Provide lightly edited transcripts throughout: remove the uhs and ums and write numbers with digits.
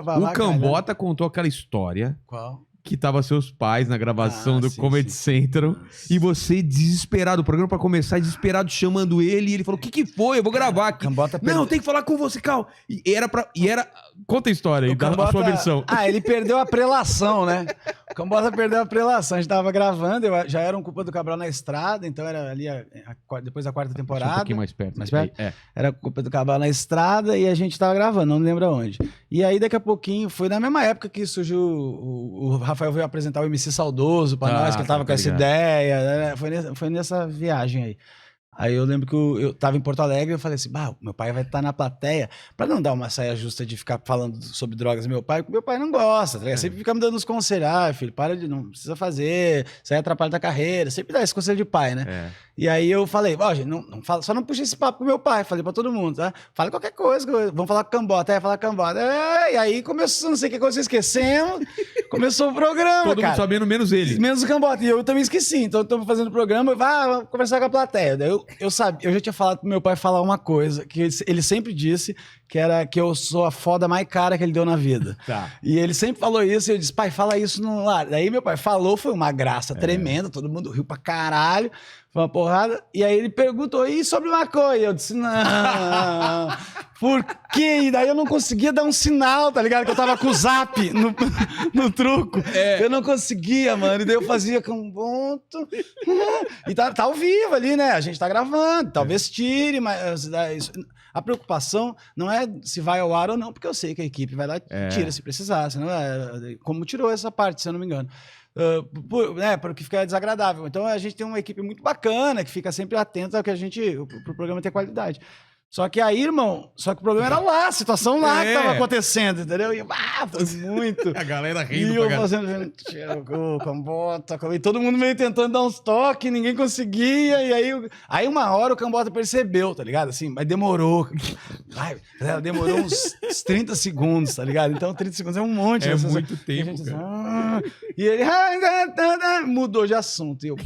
O Cambota contou aquela história Qual? que tava seus pais na gravação do sim, Comedy sim. Central e você desesperado, o programa pra começar, desesperado, chamando ele, e ele falou, o que foi? Eu vou gravar aqui. Cambota Não, tem que falar com você, Cal. E era... Conta a história aí, a sua versão. Ele perdeu a prelação, né? O Cambota perdeu a prelação. A gente tava gravando, já era um Culpa do Cabral na estrada, então era ali depois da quarta temporada. Um pouquinho mais perto. Mais perto? É. Era Culpa do Cabral na estrada e a gente tava gravando, não lembro aonde. E aí, daqui a pouquinho, foi na mesma época que surgiu o Rafael veio apresentar o MC Saudoso pra nós, que ele tava com essa ideia. Foi nessa viagem aí. Aí eu lembro que eu tava em Porto Alegre e eu falei assim, meu pai vai estar na plateia, pra não dar uma saia justa de ficar falando sobre drogas meu pai não gosta, tá ligado? Sempre fica me dando uns conselhos, filho, não precisa fazer, isso aí atrapalha da carreira, sempre dá esse conselho de pai, né? É. E aí eu falei, gente, não fala, só não puxa esse papo com meu pai, falei pra todo mundo, tá? Fala qualquer coisa, vamos falar com Cambota, falar com Cambota. E aí começou, não sei o que coisa, esquecemos, começou o programa, todo mundo sabendo, menos ele. Menos o Cambota, e eu também esqueci, então estamos fazendo o programa, vamos conversar com a plateia. Daí eu já tinha falado pro meu pai falar uma coisa, que ele sempre disse, que era que eu sou a foda mais cara que ele deu na vida. Tá. E ele sempre falou isso, e eu disse, pai, fala isso no lar. Daí meu pai falou, foi uma graça tremenda, todo mundo riu pra caralho, foi uma porrada. E aí ele perguntou, e sobre maconha? Eu disse, não, por quê? E daí eu não conseguia dar um sinal, tá ligado? Que eu tava com o zap no truco. Eu não conseguia, mano. E daí eu fazia com um ponto. E tá ao vivo ali, né? A gente tá gravando, talvez tire, mas a preocupação não é se vai ao ar ou não, porque eu sei que a equipe vai lá e tira se precisar. Senão, como tirou essa parte, se eu não me engano. Porque fica desagradável. Então a gente tem uma equipe muito bacana que fica sempre atenta ao que pro programa ter qualidade. Só que aí, irmão, o problema era lá, a situação lá que tava acontecendo, entendeu? E foi muito. A galera rindo. E eu fazendo, Cambota, e todo mundo meio tentando dar uns toques, ninguém conseguia, e aí uma hora o Cambota percebeu, tá ligado? Assim, mas demorou. Demorou uns 30 segundos, tá ligado? Então 30 segundos é um monte. É muito tempo, e ele mudou de assunto. E eu,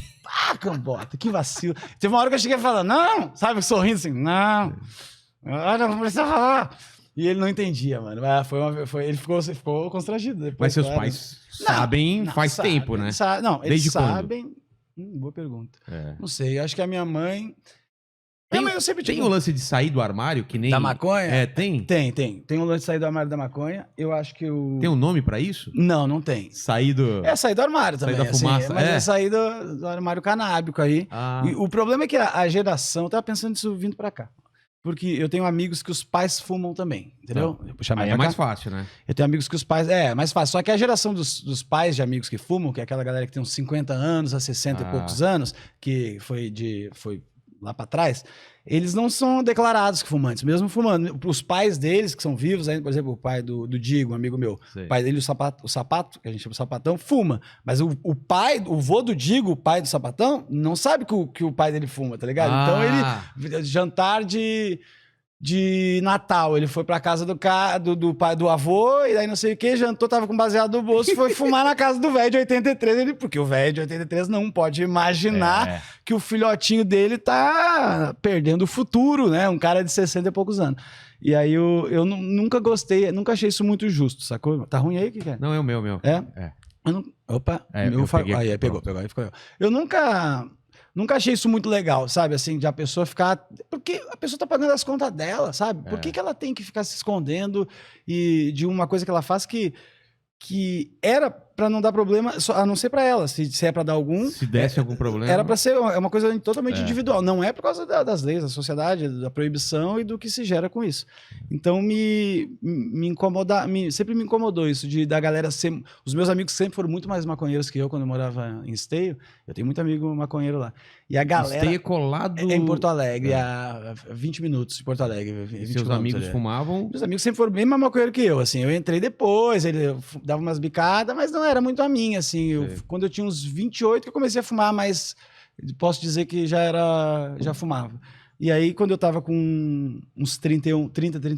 Cambota, que vacilo. Teve uma hora que eu cheguei falando, não, sabe, sorrindo assim, não precisa falar. E ele não entendia, mano. Ele ficou constrangido depois. Mas seus pais sabem faz tempo, né? Eles Desde sabem. Boa pergunta. Não sei, acho que a minha mãe... Tem o lance de sair do armário, que nem... Da maconha? Tem? Tem o lance de sair do armário da maconha. Eu acho que Tem um nome pra isso? Não tem. Sair do... sair do armário também. Sair da fumaça. Mas é sair do armário canábico aí. E o problema é que a geração... Eu tava pensando nisso vindo pra cá. Porque eu tenho amigos que os pais fumam também, entendeu? Aí é mais fácil, né? Eu tenho amigos que os pais... É mais fácil. Só que a geração dos pais de amigos que fumam, que é aquela galera que tem uns 50 anos a 60 e poucos anos, que foi lá pra trás, eles não são declarados que fumantes, mesmo fumando. Os pais deles, que são vivos ainda, por exemplo, o pai do Digo, um amigo meu, o pai dele, o Sapato, que a gente chama de Sapatão, fuma. Mas o vô do Digo, o pai do Sapatão, não sabe que o pai dele fuma, tá ligado? Então ele, jantar de Natal, ele foi pra casa do pai do avô, e aí não sei o que, jantou, tava com baseado no bolso, foi fumar na casa do velho de 83, porque o velho de 83 não pode imaginar que o filhotinho dele tá perdendo o futuro, né? Um cara de 60 e poucos anos. E aí eu nunca gostei, nunca achei isso muito justo, sacou? Tá ruim aí? O que é? Não, é o meu. É? Opa, pegou, aí ficou. Eu nunca achei isso muito legal, sabe? Assim, de a pessoa ficar... Porque a pessoa tá pagando as contas dela, sabe? Por que ela tem que ficar se escondendo de uma coisa que ela faz que era pra não dar problema, a não ser pra ela. Se é pra dar algum... Se desse algum problema... Era pra ser uma coisa totalmente individual. Não é por causa das leis, da sociedade, da proibição e do que se gera com isso. Então, sempre me incomodou isso, da galera ser... Os meus amigos sempre foram muito mais maconheiros que eu, quando eu morava em Esteio. Eu tenho muito amigo maconheiro lá. E a galera... Esteio colado... Em Porto Alegre, a 20 minutos de Porto Alegre. 20 seus amigos fumavam? Meus amigos sempre foram bem mais maconheiros que eu, assim. Eu entrei depois, ele dava umas bicadas, mas não era muito a minha, assim. Quando eu tinha uns 28 que eu comecei a fumar, mas posso dizer que já fumava. E aí, quando eu tava com uns 31,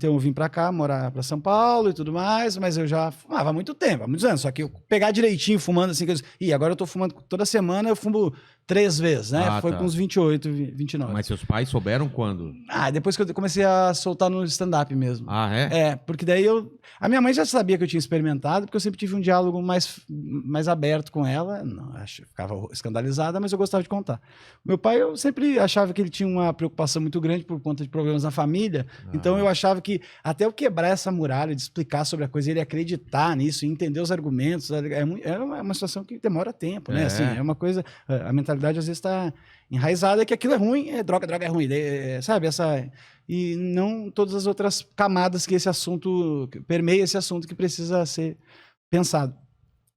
eu vim pra cá, morar pra São Paulo e tudo mais, mas eu já fumava há muito tempo, há muitos anos. Só que eu pegar direitinho fumando assim, agora eu tô fumando toda semana, eu fumo 3 vezes, né? Ah, Foi tá. com uns 28, 29. Mas seus pais souberam quando? Depois que eu comecei a soltar no stand-up mesmo. Ah, é? Porque daí a minha mãe já sabia que eu tinha experimentado, porque eu sempre tive um diálogo mais aberto com ela. Não, ficava escandalizada, mas eu gostava de contar. Meu pai, eu sempre achava que ele tinha uma preocupação muito grande por conta de problemas na família. Então eu achava que até eu quebrar essa muralha de explicar sobre a coisa, ele acreditar nisso, entender os argumentos, é uma situação que demora tempo, né? Assim, é uma coisa, a mentalidade às vezes está enraizada que aquilo é ruim, droga é ruim, sabe? E não todas as outras camadas que esse assunto permeia esse assunto que precisa ser pensado.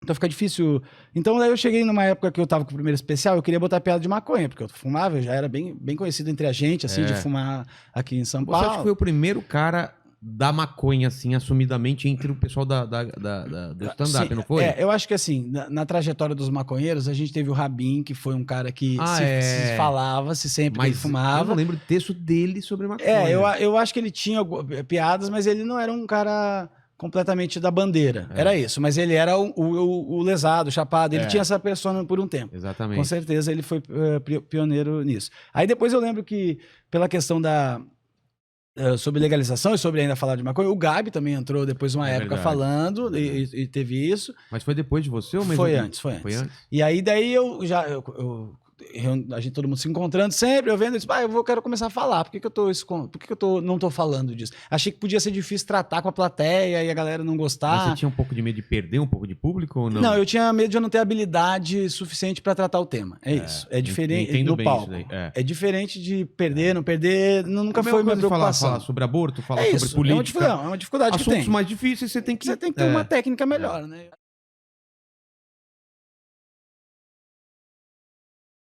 Então fica difícil. Então daí eu cheguei numa época que eu tava com o primeiro especial, eu queria botar piada de maconha, porque eu fumava, eu já era bem conhecido entre a gente, assim, de fumar aqui em São Você Paulo. acha que foi o primeiro cara da maconha, assim, assumidamente, entre o pessoal do stand-up, Sim, não foi? eu acho que assim, na trajetória dos maconheiros, a gente teve o Rabin, que foi um cara que se falava, sempre que ele fumava. Eu não lembro o texto dele sobre maconha. Eu acho que ele tinha piadas, mas ele não era um cara completamente da bandeira. Era isso, mas ele era o lesado, o chapado, ele tinha essa persona por um tempo. Exatamente. Com certeza ele foi pioneiro nisso. Aí depois eu lembro que, pela questão sobre legalização e sobre ainda falar de maconha, o Gabi também entrou depois de uma época falando e teve isso. Mas foi depois de você ou mesmo? Foi antes. E aí daí todo mundo se encontrando sempre, eu vendo isso, quero começar a falar, por que eu não tô falando disso? Achei que podia ser difícil tratar com a plateia e a galera não gostar. Mas você tinha um pouco de medo de perder um pouco de público ou não? Não, eu tinha medo de eu não ter habilidade suficiente para tratar o tema. É isso. É diferente no palco. É diferente de perder, não perder, nunca foi minha preocupação. Falar sobre aborto, falar sobre política. É uma dificuldade que tem. Assuntos mais difíceis, você tem que ter uma técnica melhor, né?